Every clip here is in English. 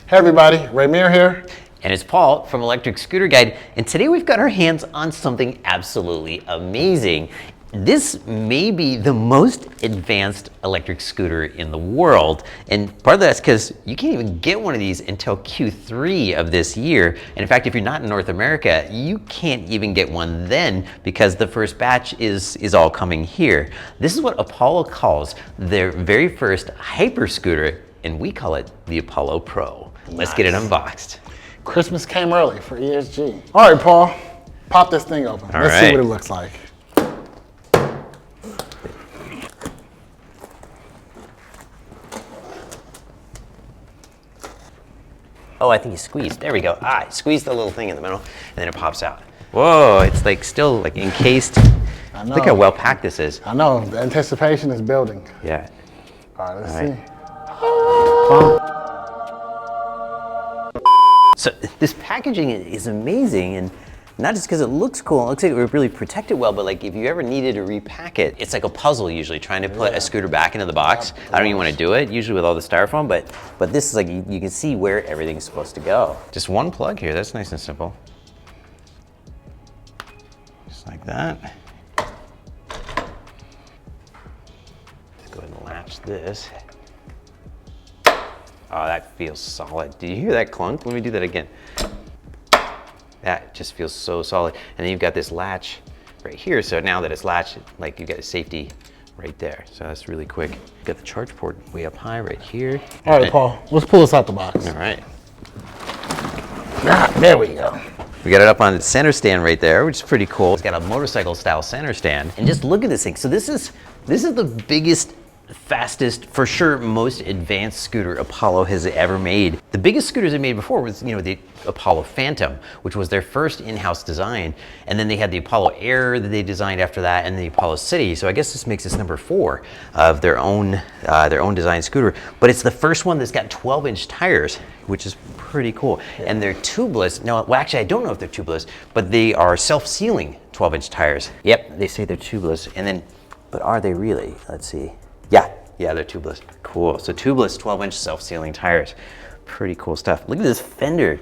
Hey everybody, Ramir here. And it's Paul from Electric Scooter Guide, and today we've got our hands on something absolutely amazing. This may be the most advanced electric scooter in the world, and part of that's because you can't even get one of these until Q3 of this year. And in fact, if you're not in North America, you can't even get one then because the first batch is all coming here. This is what Apollo calls their very first hyper scooter, and we call it the Apollo Pro. Let's get it unboxed. Christmas came early for ESG. All right, Paul, pop this thing open. Let's see what it looks like. Oh, I think you squeezed. There we go. Squeeze the little thing in the middle, and then it pops out. Whoa, it's like still like encased. I know. Look how well packed this is. I know, the anticipation is building. Yeah. All right, let's see. So this packaging is amazing, and not just because it looks cool, it looks like it would really protect it well, but like if you ever needed to repack it, it's like a puzzle usually trying to put a scooter back into the box. I don't even want to do it, usually with all the styrofoam, but this is like, you can see where everything's supposed to go. Just one plug here, that's nice and simple. Just like that. Let's go ahead and latch this. Oh, that feels solid. Do you hear that clunk? Let me do that again. That just feels so solid. And then you've got this latch right here. So now that it's latched, like you've got a safety right there. So that's really quick. You've got the charge port way up high right here. All right, Paul, let's pull this out the box. All right. There we go. We got it up on the center stand right there, which is pretty cool. It's got a motorcycle style center stand. And just look at this thing. So this is the biggest, fastest, for sure, most advanced scooter Apollo has ever made. The biggest scooters they made before was, the Apollo Phantom, which was their first in-house design. And then they had the Apollo Air that they designed after that, and the Apollo City. So I guess this makes this number 4 of their own design scooter. But it's the first one that's got 12-inch tires, which is pretty cool. And they're tubeless. No, well, actually, I don't know if they're tubeless, but they are self-sealing 12-inch tires. Yep, they say they're tubeless. And then, but are they really? Let's see. Yeah, they're tubeless. Cool. So tubeless 12-inch self-sealing tires. Pretty cool stuff. Look at this fender.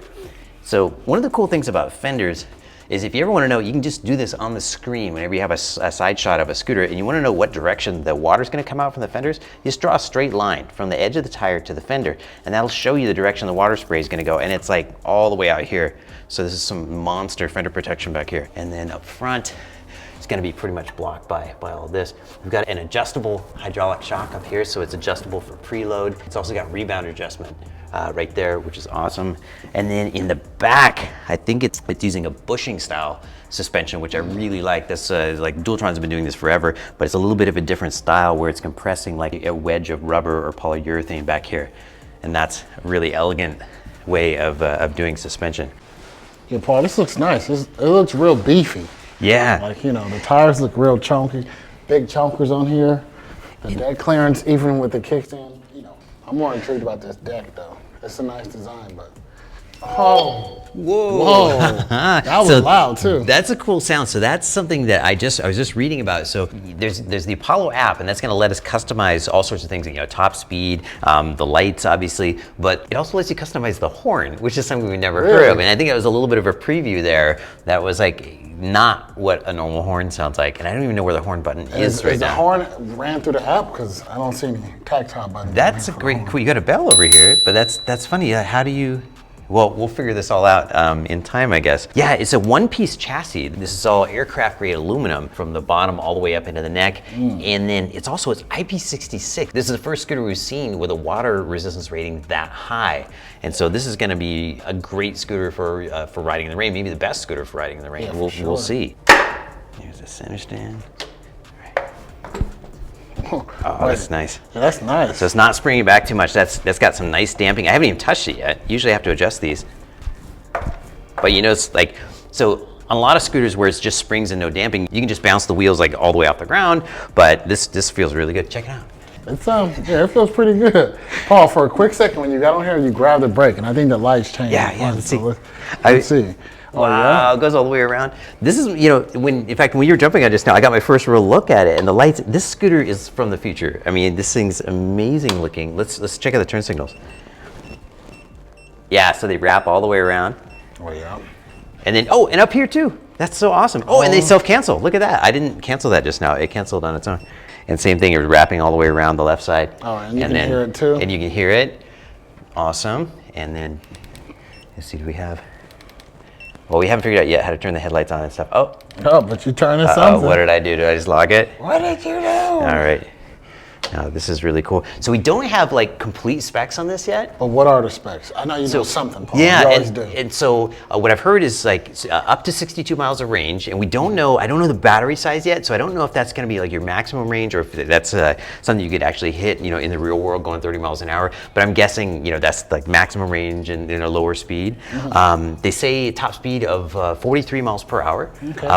So one of the cool things about fenders is if you ever want to know, you can just do this on the screen whenever you have a side shot of a scooter and you want to know what direction the water's going to come out from the fenders, you just draw a straight line from the edge of the tire to the fender, and that'll show you the direction the water spray is going to go, and it's like all the way out here. So this is some monster fender protection back here. And then up front, it's going to be pretty much blocked by all of this. We've got an adjustable hydraulic shock up here, so it's adjustable for preload. It's also got rebound adjustment right there, which is awesome. And then in the back, I think it's using a bushing style suspension, which I really like. This like Dualtron's have been doing this forever, but it's a little bit of a different style where it's compressing like a wedge of rubber or polyurethane back here, and that's a really elegant way of doing suspension. Yeah, Paul, this looks nice. It looks real beefy. Yeah. Like, the tires look real chunky. Big chunkers on here. The deck clearance, even with the kickstand. I'm more intrigued about this deck, though. It's a nice design, but... Oh, whoa. That was loud, too. That's a cool sound. So that's something that I was just reading about. So there's the Apollo app, and that's going to let us customize all sorts of things, top speed, the lights, obviously, but it also lets you customize the horn, which is something we've never heard of. And I think it was a little bit of a preview there that was like not what a normal horn sounds like. And I don't even know where the horn button is right now. The horn ran through the app? Because I don't see any tactile button. That's a great, cool. You got a bell over here, but that's funny. How do you... Well, we'll figure this all out in time, I guess. Yeah, it's a one-piece chassis. This is all aircraft-grade aluminum from the bottom all the way up into the neck. And then it's IP66. This is the first scooter we've seen with a water resistance rating that high. And so this is going to be a great scooter for riding in the rain, maybe the best scooter for riding in the rain. Yeah, we'll see. Here's the center stand. Oh, that's nice. Yeah, that's nice. So it's not springing back too much. That's got some nice damping. I haven't even touched it yet. Usually I have to adjust these. But it's like, so on a lot of scooters where it's just springs and no damping, you can just bounce the wheels like all the way off the ground, but this feels really good. Check it out. It feels pretty good. Paul, for a quick second when you got on here, you grabbed the brake, and I think the lights changed. Yeah, let's see. Let's see. Wow, it goes all the way around. This is, in fact, when you were jumping on just now, I got my first real look at it, and the lights, this scooter is from the future. I mean, this thing's amazing looking. Let's check out the turn signals. Yeah, so they wrap all the way around. Oh, yeah. And then, oh, and up here too. That's so awesome. Oh, and they self-cancel. Look at that. I didn't cancel that just now. It canceled on its own. And same thing, it was wrapping all the way around the left side. Oh, and you can hear it too. And you can hear it. Awesome. And then, let's see, do we have? Well, we haven't figured out yet how to turn the headlights on and stuff. Oh. Oh, but you turn this on. What did I do? Did I just lock it? What did you do? All right. Now, this is really cool. So we don't have like complete specs on this yet. But what are the specs? I know you know something, Paul. Yeah, you always do. And so what I've heard is like up to 62 miles of range, and we don't know. I don't know the battery size yet, so I don't know if that's going to be like your maximum range or if that's something you could actually hit, you know, in the real world going 30 miles an hour. But I'm guessing, you know, that's like maximum range and a lower speed. They say top speed of 43 miles per hour,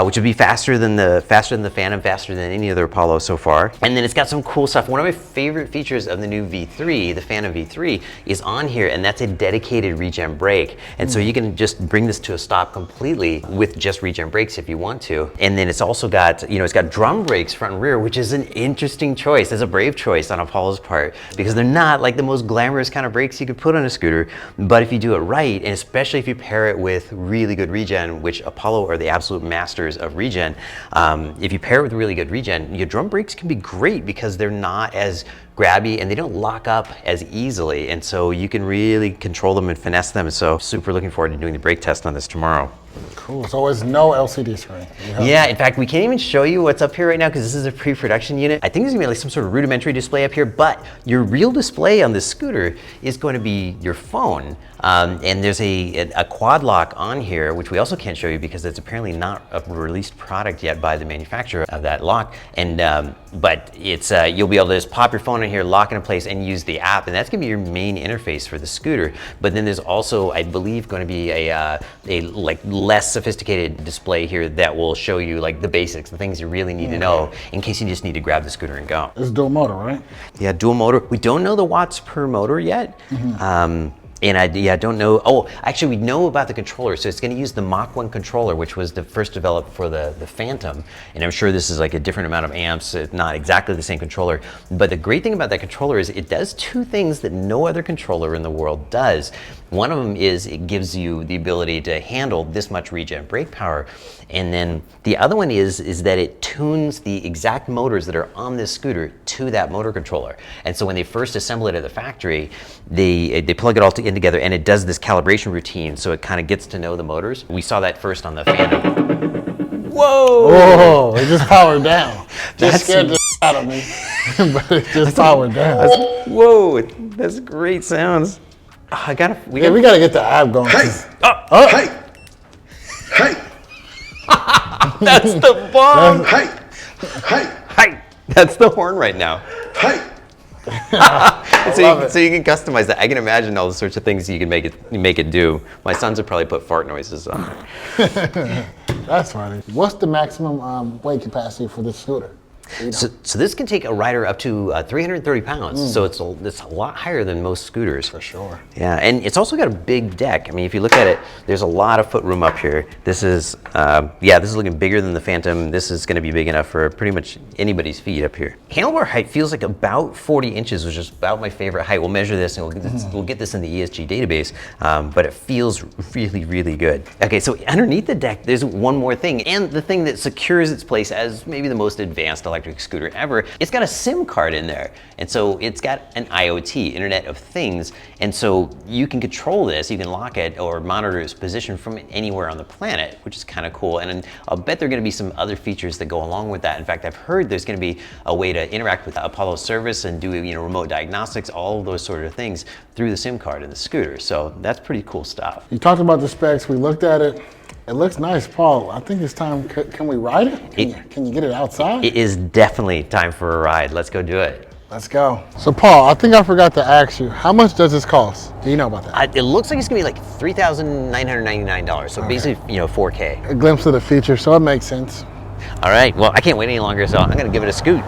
which would be faster than the Phantom, faster than any other Apollo so far. And then it's got some cool stuff. One of my favorite features of the new V3, the Phantom V3, is on here, and that's a dedicated regen brake. And so you can just bring this to a stop completely with just regen brakes if you want to. And then it's also got, you know, it's got drum brakes front and rear, which is an interesting choice. It's a brave choice on Apollo's part because they're not like the most glamorous kind of brakes you could put on a scooter. But if you do it right, and especially if you pair it with really good regen, which Apollo are the absolute masters of regen, if you pair it with really good regen, your drum brakes can be great because they're not as grabby and they don't lock up as easily, and so you can really control them and finesse them. So super looking forward to doing the brake test on this tomorrow. Cool. So it's no LCD screen. Yeah, in fact, we can't even show you what's up here right now because this is a pre-production unit. I think there's gonna be like some sort of rudimentary display up here, but your real display on this scooter is going to be your phone. And there's a quad lock on here, which we also can't show you because it's apparently not a released product yet by the manufacturer of that lock. And but it's you'll be able to just pop your phone in here, lock it in place, and use the app, and that's gonna be your main interface for the scooter. But then there's also, I believe, going to be a like less sophisticated display here that will show you like the basics, the things you really need to know in case you just need to grab the scooter and go. It's dual motor, right? Yeah, dual motor. We don't know the watts per motor yet. And I don't know. Oh, actually, we know about the controller. So it's going to use the Mach 1 controller, which was the first developed for the Phantom. And I'm sure this is like a different amount of amps, not exactly the same controller. But the great thing about that controller is it does two things that no other controller in the world does. One of them is it gives you the ability to handle this much regen brake power. And then the other one is that it tunes the exact motors that are on this scooter to that motor controller. And so when they first assemble it at the factory, they plug it all in together, and it does this calibration routine, so it kind of gets to know the motors. We saw that first on the Phantom. Whoa! Whoa! It just powered down. Just scared the out of me, but it just powered down. Whoa! That's great sounds. We gotta get the app going. Hey! Hey! Hey! That's the bomb! Hey! Hey! Hey! That's the horn right now. Hey! So you can customize that. I can imagine all the sorts of things you can make it do. My sons would probably put fart noises on. That's funny. What's the maximum weight capacity for this scooter? So this can take a rider up to 330 pounds. So it's a lot higher than most scooters. For sure. Yeah, and it's also got a big deck. I mean, if you look at it, there's a lot of foot room up here. This is, this is looking bigger than the Phantom. This is going to be big enough for pretty much anybody's feet up here. Handlebar height feels like about 40 inches, which is about my favorite height. We'll measure this and we'll get this in the ESG database, but it feels really, really good. Okay, so underneath the deck, there's one more thing, and the thing that secures its place as maybe the most advanced electric scooter ever. It's got a SIM card in there, and so it's got an IoT, Internet of Things, and so you can control this, you can lock it or monitor its position from anywhere on the planet, which is kind of cool. And I'll bet there are going to be some other features that go along with that. In fact, I've heard there's going to be a way to interact with Apollo service and do remote diagnostics, all of those sort of things through the SIM card in the scooter. So that's pretty cool stuff. You talked about the specs. We looked at it. It looks nice, Paul. I think it's time. Can we ride it? Can you get it outside? It is definitely time for a ride. Let's go do it. Let's go. So, Paul, I think I forgot to ask you, how much does this cost? Do you know about that? It looks like it's gonna be like $3,999. So basically, 4K. A glimpse of the future, so it makes sense. All right. Well, I can't wait any longer, so I'm gonna give it a scoot.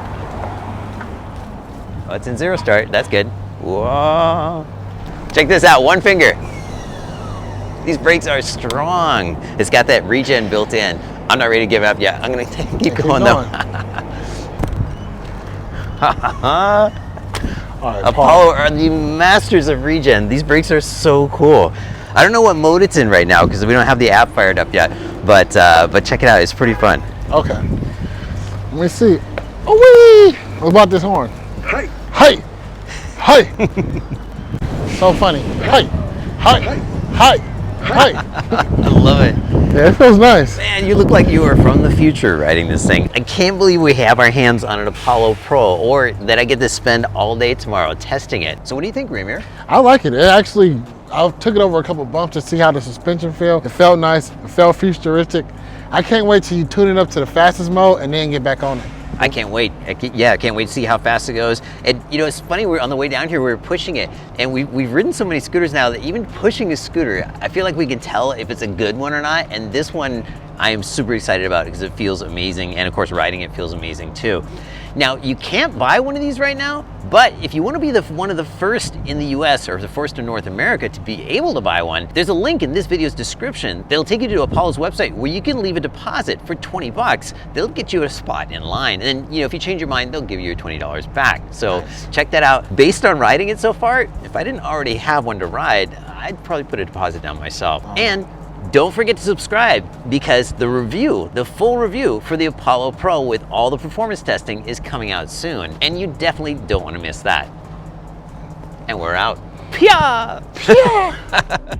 Oh, it's in zero start. That's good. Whoa! Check this out. One finger. These brakes are strong. It's got that regen built in. I'm not ready to give up yet. I'm gonna keep going though. All right, Apollo are the masters of regen. These brakes are so cool. I don't know what mode it's in right now because we don't have the app fired up yet, but check it out. It's pretty fun. Okay. Let me see. Oh, wee! What about this horn? Hi. Hey! Hey! So funny. Hey! Hey! Hey! Hey! I love it. Yeah, it feels nice. Man, you look like you are from the future riding this thing. I can't believe we have our hands on an Apollo Pro, or that I get to spend all day tomorrow testing it. So what do you think, Ramir? I like it. It actually, I took it over a couple bumps to see how the suspension felt. It felt nice. It felt futuristic. I can't wait till you tune it up to the fastest mode and then get back on it. I can't wait. I can't wait to see how fast it goes. And you know, it's funny, we're on the way down here, we were pushing it, and we've ridden so many scooters now that even pushing a scooter, I feel like we can tell if it's a good one or not. And this one, I am super excited about because it feels amazing. And of course, riding it feels amazing too. Now, you can't buy one of these right now, but if you want to be one of the first in the US or the first in North America to be able to buy one, there's a link in this video's description that'll take you to Apollo's website where you can leave a deposit for 20 bucks. They'll get you a spot in line. And then, you know, if you change your mind, they'll give you your $20 back. So nice. Check that out. Based on riding it so far, if I didn't already have one to ride, I'd probably put a deposit down myself. And don't forget to subscribe because the full review for the Apollo Pro with all the performance testing is coming out soon. And you definitely don't want to miss that. And we're out. Pia! Pia!